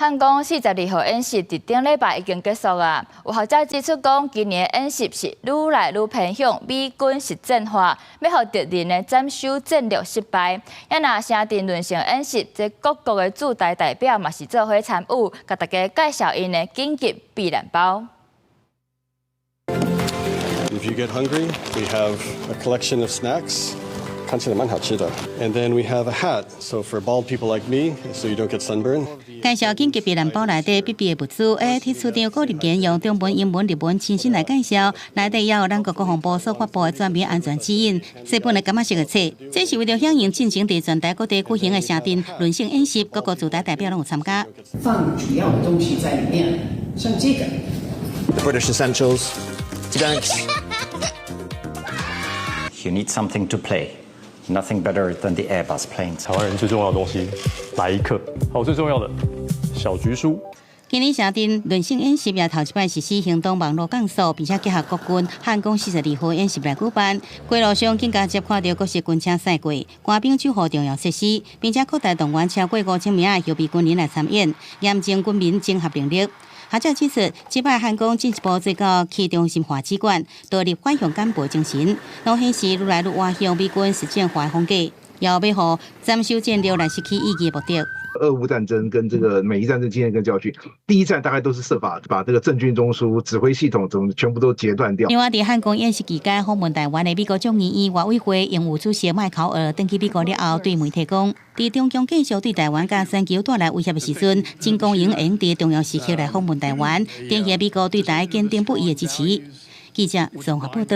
韓共42號演習佇頂禮拜已經結束啊。有學者指出講，今年演習是愈來愈偏向美軍實戰化，要互敵人的斬首戰略失敗。也若城鎮淪陷演習，這各國的駐台代表嘛是做伙參與，甲大家介紹因的緊急避難包。If you get hungry, we have a collection of snacks. 看起來蠻好吃的。And then we have a hat, so for bald people like me, so you don't get sunburn. 介紹緊急避難包內底必備的物資，AIT 處長顧立堅用中文、英文、日文親身來介紹，內底也有咱國防部所發布的全面安全指引，細本的感覺色的冊。這是為了響應進行佇全台各地舉行的城鎮淪陷演習，各個駐台代表攏有參加。放主要的東西在裡面，像這個。British essentials, thanks. You need something to play. Nothing better than the Airbus planes. 台灣人最重要的東西，來一課。還有最重要的小橘書。今年城鎮淪陷演習也頭一擺實施行動網絡降速，並且結合國軍漢共42號演習來舉辦。街路上更加接看到各式軍車駛過，官兵守護重要設施，並且擴大動員超過5000名的後備軍人來參演，嚴正軍民整合能力。學者指出，這擺韓共進一步做到去中心化機關，導入反向幹部精神，都顯示愈來愈滑向美軍實踐化的風格，也要予斬首戰略來實現意義的目的。俄烏戰爭跟這個美伊戰爭經驗跟教訓，第一戰大概都是設法把這個政軍中樞、指揮系統全部都截斷掉。另外，在韓共演習期間訪問台灣的美國眾議院外委會營務主席麥考爾登去美國了後，對媒體講，在中共繼續對台灣甲全球帶來威脅的時陣，真公營會用在重要時刻來訪問台灣，展現美國對台堅定不移的支持。記者綜合報道。